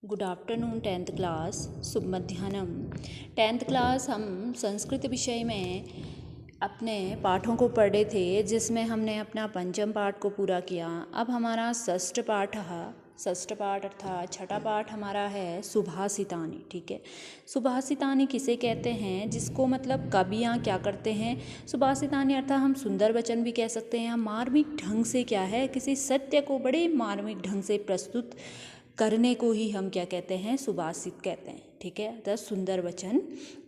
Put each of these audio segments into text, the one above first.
Good afternoon tenth class, शुभ मध्याह्नम। Tenth class हम संस्कृत विषय में अपने पाठों को पढ़े थे, जिसमें हमने अपना पंचम पाठ को पूरा किया। अब हमारा षष्ठ पाठ अर्थात छठा पाठ हमारा है सुभाषितानि। ठीक है, सुभाषितानि किसे कहते हैं, जिसको मतलब कवियाँ क्या करते हैं। सुभाषितानि अर्थात हम सुंदर वचन भी कह सकते हैं। मार्मिक ढंग से क्या है, किसी सत्य को बड़े मार्मिक ढंग से प्रस्तुत करने को ही हम क्या कहते हैं, सुभाषित कहते हैं। ठीक है, अर्थात सुंदर वचन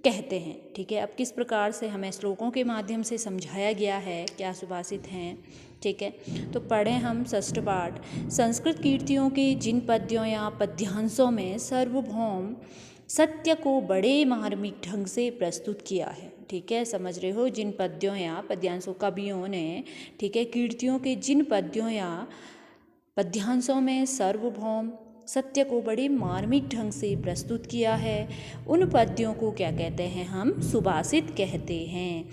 कहते हैं। ठीक है, अब किस प्रकार से हमें श्लोकों के माध्यम से समझाया गया है क्या सुभाषित हैं। ठीक है, तो पढ़ें हम षष्ठ पाठ। संस्कृत कीर्तियों के जिन पद्यों या पद्यांशों में सार्वभौम सत्य को बड़े मार्मिक ढंग से प्रस्तुत किया है। ठीक है, समझ रहे हो, जिन पद्यों या पद्यांशों कवियों ने, ठीक है, कीर्तियों के जिन पद्यों या पद्यांशों में सार्वभौम सत्य को बड़े मार्मिक ढंग से प्रस्तुत किया है, उन पद्यों को क्या कहते हैं, हम सुभाषित कहते हैं।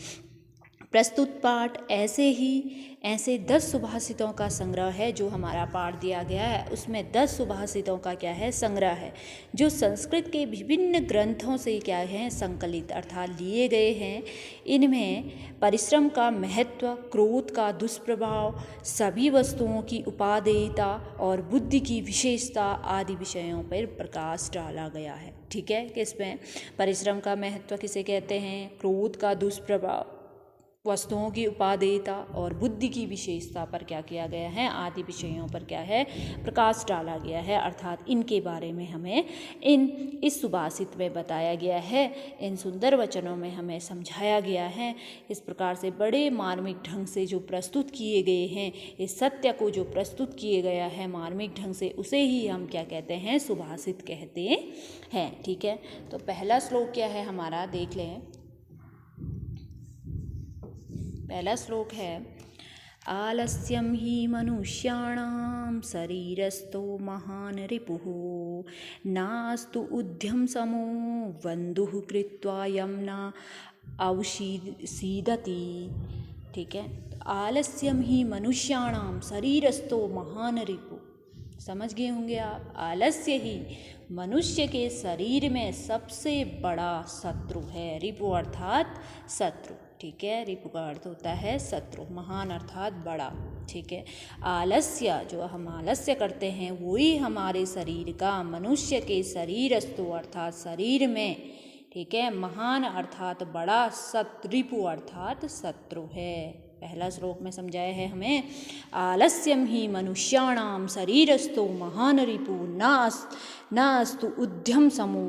प्रस्तुत पाठ ऐसे 10 सुभाषितों का संग्रह है। जो हमारा पाठ दिया गया है उसमें 10 सुभाषितों का क्या है, संग्रह है, जो संस्कृत के विभिन्न ग्रंथों से क्या है, संकलित अर्थात लिए गए हैं। इनमें परिश्रम का महत्व, क्रोध का दुष्प्रभाव, सभी वस्तुओं की उपादेयता और बुद्धि की विशेषता आदि विषयों पर प्रकाश डाला गया है। ठीक है, किसमें परिश्रम का महत्व किसे कहते हैं, क्रोध का दुष्प्रभाव, वस्तुओं की उपादेयता और बुद्धि की विशेषता पर क्या किया गया है, आदि विषयों पर क्या है, प्रकाश डाला गया है। अर्थात इनके बारे में हमें इस सुभाषित में बताया गया है, इन सुंदर वचनों में हमें समझाया गया है। इस प्रकार से बड़े मार्मिक ढंग से जो प्रस्तुत किए गए हैं, इस सत्य को जो प्रस्तुत किए गया है मार्मिक ढंग से, उसे ही हम क्या कहते हैं, सुभाषित कहते हैं। ठीक है, तो पहला श्लोक क्या है हमारा, देख लें। पहला श्लोक है, आलस्यम ही मनुष्याणां शरीरस्थो महान रिपुः नास्तु उद्यम समो बन्धुः कृत्वा यं न औषधीदति। ठीक है, आलस्यम ही मनुष्याणां शरीरस्थो महान रिपुः, समझ गए होंगे आप। आलस्य ही मनुष्य के शरीर में सबसे बड़ा शत्रु है। रिपु अर्थात शत्रु। ठीक है, रिपु का अर्थ होता है शत्रु, महान अर्थात बड़ा। ठीक है, आलस्य, जो हम आलस्य करते हैं वही हमारे शरीर का, मनुष्य के शरीरस्थो अर्थात शरीर में, ठीक है, महान अर्थात बड़ा, रिपु अर्थात शत्रु है। पहला श्लोक में समझाया है हमें, आलस्यम ही मनुष्याणाम शरीरस्थो महान रिपु नास्तु उद्यम समो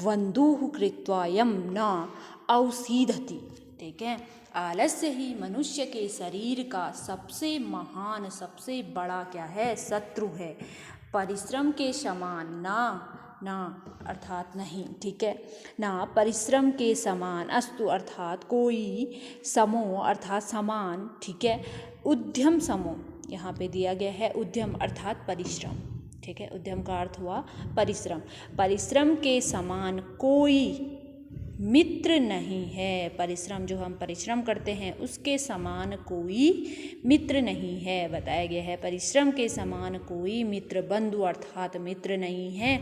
बन्धुः कृत्वा यं न औषधीदति। ठीक है, आलस्य ही मनुष्य के शरीर का सबसे महान, सबसे बड़ा क्या है, शत्रु है। परिश्रम के समान ना अर्थात नहीं। ठीक है, ना परिश्रम के समान, अस्तु अर्थात कोई, समो अर्थात समान। ठीक है, उद्यम समो यहाँ पे दिया गया है, उद्यम अर्थात परिश्रम। ठीक है, उद्यम का अर्थ हुआ परिश्रम। परिश्रम के समान कोई मित्र नहीं है। परिश्रम, जो हम परिश्रम करते हैं उसके समान कोई मित्र नहीं है, बताया गया है। परिश्रम के समान कोई मित्र, बंधु अर्थात मित्र नहीं है।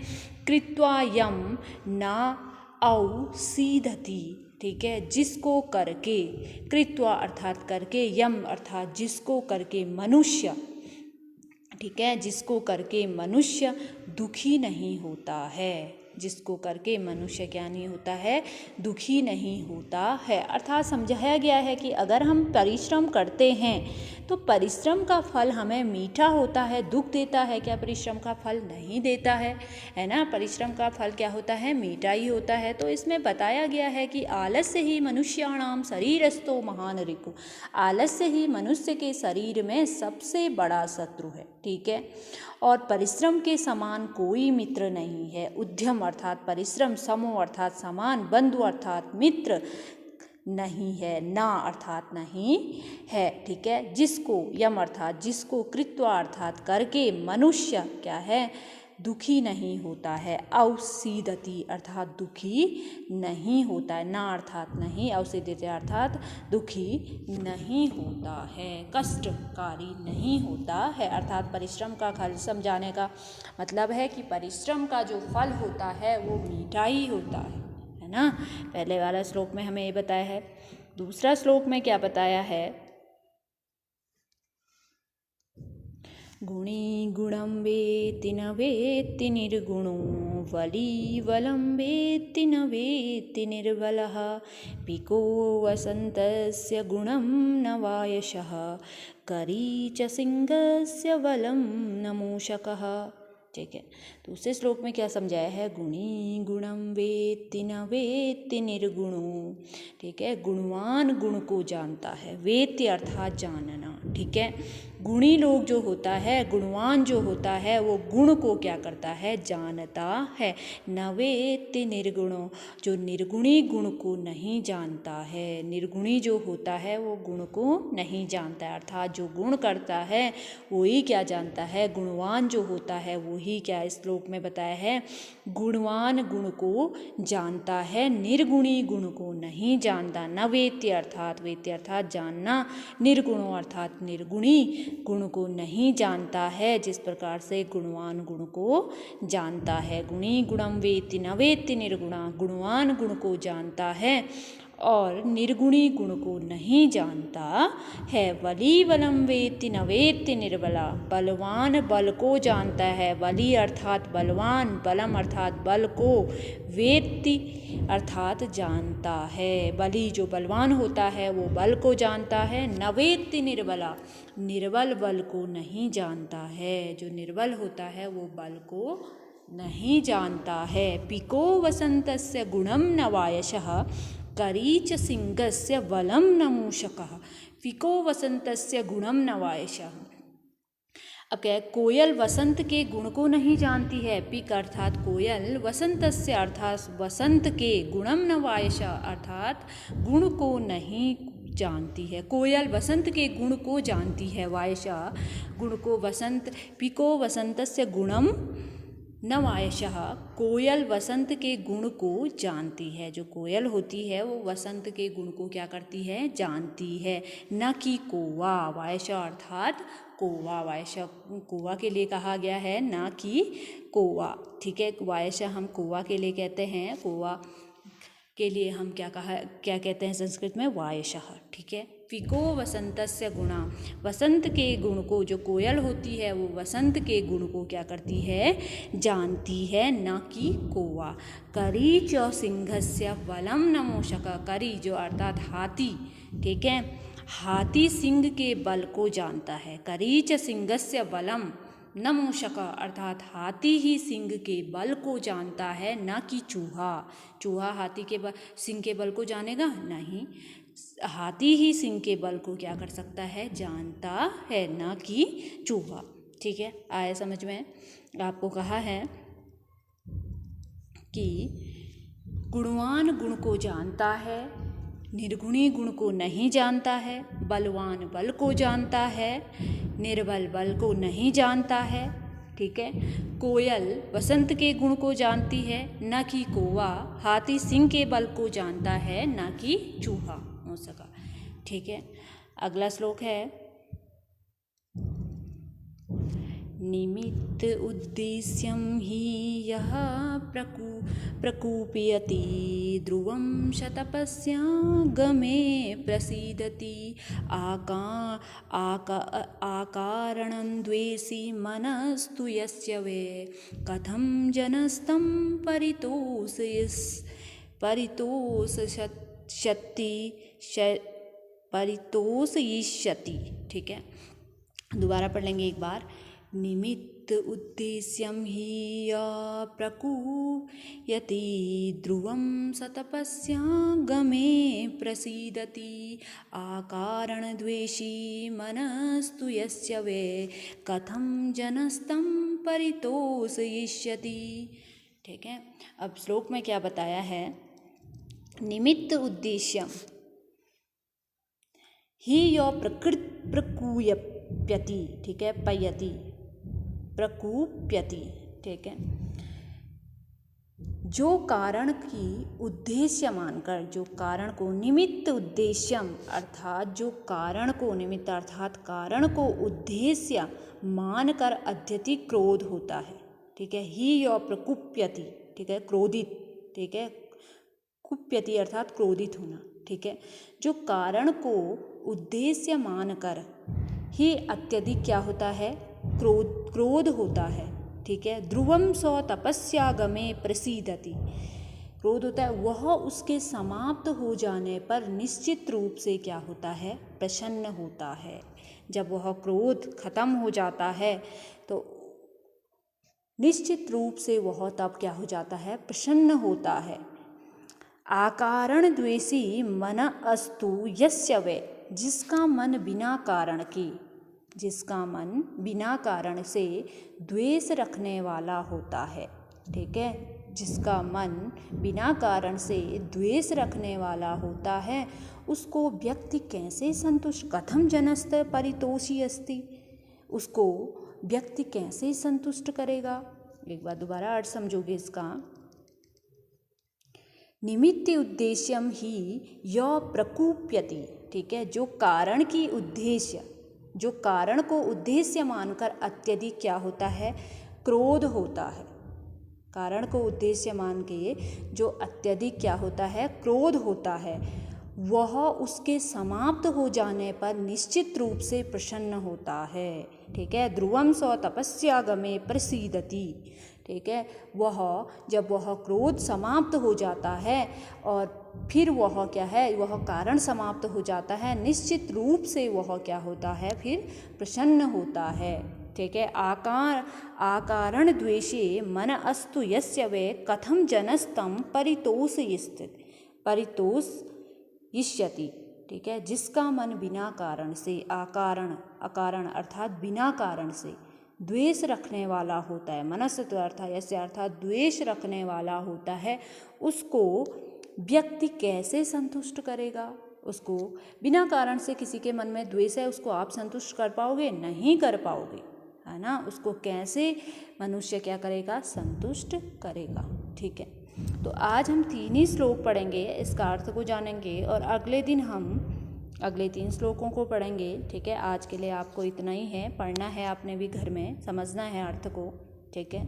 कृत्वा यम ना औषधीदति। ठीक है, जिसको करके, कृत्वा अर्थात करके, यम अर्थात जिसको करके मनुष्य, ठीक है, जिसको करके मनुष्य दुखी नहीं होता है। जिसको करके मनुष्य क्या नहीं होता है, दुखी नहीं होता है। अर्थात समझाया गया है कि अगर हम परिश्रम करते हैं तो परिश्रम का फल हमें मीठा होता है, दुख देता है क्या, परिश्रम का फल नहीं देता है ना। परिश्रम का फल क्या होता है, मीठा ही होता है। तो इसमें बताया गया है कि आलस्य ही मनुष्याणाम शरीरस्थो महान रिपु, आलस्य ही मनुष्य के शरीर में सबसे बड़ा शत्रु है। ठीक है, और परिश्रम के समान कोई मित्र नहीं है। उद्यम अर्थात परिश्रम, समो अर्थात समान, बंधु अर्थात मित्र नहीं है, ना अर्थात नहीं है। ठीक है, जिसको, यम अर्थात जिसको, कृत्वा अर्थात करके, मनुष्य क्या है, दुखी नहीं होता है। अवसीदति अर्थात दुखी नहीं होता है, ना अर्थात नहीं, अवसीदति अर्थात दुखी नहीं होता है, कष्टकारी नहीं होता है। अर्थात परिश्रम का फल समझाने का मतलब है कि परिश्रम का जो फल होता है वो मीठा ही होता है ना। पहले वाला श्लोक में हमें ये बताया है। दूसरा श्लोक में क्या बताया है? गुणी गुणं वेत्ति न वेत्ति निर्गुणो वलीवलं वेत्ति न वेत्ति निर्बलः पिको वसन्तस्य गुणं न वायशः करी च सिंहस्य बलं न मूषकः। ठीक है, दूसरे श्लोक में क्या समझाया है? गुणी गुणं वेत्ति न वेत्ति निर्गुणो। ठीक है, गुणवान गुण को जानता है, वेत्ति अर्थात जानना। ठीक है, गुणी लोग जो होता है, गुणवान जो होता है, वो गुण को क्या करता है? जानता है। न वेत्ति निर्गुणो, जो निर्गुणी गुण को नहीं जानता है। निर्गुणी जो होता है वो गुण को नहीं जानता है, अर्थात जो गुण करता है वही क्या जानता है? गुणवान जो होता है वही क्या इस श्लोक में बताया है? गुणवान गुण को जानता है, निर्गुणी गुण को नहीं जानता। न वेत्ति अर्थात जानना, निर्गुणो अर्थात निर्गुणी गुण को नहीं जानता है, जिस प्रकार से गुणवान गुण को जानता है। गुणी गुणं वेत्ति न वेत्ति निर्गुणा, गुणवान गुण को जानता है और निर्गुणी गुण को नहीं जानता है। बली बलम वेत्ति न वेत्ति निर्बला, बलवान बल को जानता है। बली अर्थात बलवान, बलम अर्थात बल को, वेत्ति अर्थात जानता है। बली जो बलवान होता है वो बल को जानता है। न वेत्ति निर्बला, निर्बल बल को नहीं जानता है। जो निर्बल होता है वो बल को नहीं जानता है। पिको वसन्तस्य गुणं न वायशः करी च सिंहस्य बलं न मूषकः। पिको वसन्तस्य गुणं न वायशः। अब क्या है? कोयल वसंत के गुण को नहीं जानती है। पिक अर्थात कोयल, वसंतस्य अर्थात वसंत के, गुणम न वायशा अर्थात गुण को नहीं जानती है। कोयल वसंत के गुण को जानती है, वायशा गुण को, वसंत। पिको वसंतस्य गुणम न वायशः, कोयल वसंत के गुण को जानती है। जो कोयल होती है वो वसंत के गुण को क्या करती है? जानती है। न कि कौवा, वायशा अर्थात कौवा, वायशा कौवा के लिए कहा गया है, ना कि कौवा। ठीक है, वायशा हम कौवा के लिए कहते हैं, कौवा के लिए हम क्या कहते हैं संस्कृत में? वायशः। ठीक है, पिको वसंतस्य गुणा, वसंत के गुण को, जो कोयल होती है वो वसंत के गुण को क्या करती है? जानती है, न कि कौवा। करी च सिंहस्य बलम न मूषकः, करी जो अर्थात हाथी। ठीक है, हाथी सिंह के बल को जानता है। करी च सिंहस्य बलम न मूषक अर्थात हाथी ही सिंह के बल को जानता है, न कि चूहा। चूहा हाथी के सिंह के बल को जानेगा? नहीं, हाथी ही सिंह के बल को क्या कर सकता है? जानता है, न कि चूहा। ठीक है, आया समझ में? आपको कहा है कि गुणवान गुण को जानता है, निर्गुणी गुण को नहीं जानता है। बलवान बल को जानता है, निर्बल बल को नहीं जानता है। ठीक है, कोयल वसंत के गुण को जानती है, न कि कौवा हाथी सिंह के बल को जानता है, न कि चूहा हो सका। ठीक है, अगला श्लोक है निमित्त उद्देश्यं हि यः प्रकूपयति ध्रुवं शतपस्यागमे प्रसीदति आकारणं द्वेषी मनस्तु यस्य वे कथं जनस्तं परितोषयिष्यति। ठीक है, दोबारा पढ़ लेंगे एक बार। निमित्त उद्देश्यं हि प्रकूयति ध्रुवं सतपस्यागमे प्रसीदति आकारणद्वेषी मनस्तु यस्य वे कथं जनस्तं परितोषयिष्यति। ठीक है, अब श्लोक में क्या बताया है? निमित्त उद्देश्यम ही यो प्रकूयप्यति। ठीक है, पयति, प्रकूप्यति। ठीक है। जो कारण की उद्देश्य मानकर, जो कारण को निमित्त उद्देश्यम अर्थात जो कारण को निमित्त अर्थात कारण को उद्देश्य मानकर अत्यति क्रोध होता है, ठीक है। ही यो प्रकुप्यति, ठीक है, क्रोधित, ठीक है, कुप्यति अर्थात क्रोधित होना, ठीक है। जो कारण को उद्देश्य मानकर ही अत्यधिक क्या होता है, क्रोध होता है, ठीक है। ध्रुवम सौ तपस्यागमे प्रसीदति, क्रोध होता है, वह उसके समाप्त हो जाने पर निश्चित रूप से क्या होता है, प्रसन्न होता है। जब वह क्रोध खत्म हो जाता है तो निश्चित रूप से वह तब क्या हो जाता है, प्रसन्न होता है। आकारण द्वेषी मन अस्तु यस्य वे, जिसका मन बिना कारण के, जिसका मन बिना कारण से द्वेष रखने वाला होता है, ठीक है। जिसका मन बिना कारण से द्वेष रखने वाला होता है, उसको व्यक्ति कैसे संतुष्ट, कथम जनस्त परितोषी अस्ति, उसको व्यक्ति कैसे संतुष्ट करेगा। एक बार दोबारा अर्थ समझोगे इसका। निमित्त उद्देश्यम ही य प्रकुप्यति, ठीक है। जो कारण की उद्देश्य, जो कारण को उद्देश्य मानकर अत्यधिक क्या होता है, क्रोध होता है। कारण को उद्देश्य मान के जो अत्यधिक क्या होता है, क्रोध होता है, वह उसके समाप्त हो जाने पर निश्चित रूप से प्रसन्न होता है, ठीक है। ध्रुवम सौ तपस्यागमे प्रसीदति, ठीक है। वह जब वह क्रोध समाप्त हो जाता है और फिर वह क्या है, वह कारण समाप्त हो जाता है, निश्चित रूप से वह क्या होता है, फिर प्रसन्न होता है, ठीक है। आकारण द्वेषे मन अस्तु यस्य वे कथम जनस्तम परितोषयिष्यति, ठीक है। जिसका मन बिना कारण से, अकारण अर्थात बिना कारण से द्वेष रखने वाला होता है, मनस्तु अर्थात यस्य अर्थात द्वेष रखने वाला होता है, उसको व्यक्ति कैसे संतुष्ट करेगा। उसको बिना कारण से किसी के मन में द्वेष है, उसको आप संतुष्ट कर पाओगे, नहीं कर पाओगे, है ना। उसको कैसे मनुष्य क्या करेगा, संतुष्ट करेगा, ठीक है। तो आज हम 3 ही श्लोक पढ़ेंगे, इसका अर्थ को जानेंगे और अगले दिन हम अगले 3 श्लोकों को पढ़ेंगे, ठीक है। आज के लिए आपको इतना ही है, पढ़ना है आपने भी घर में, समझना है अर्थ को, ठीक है।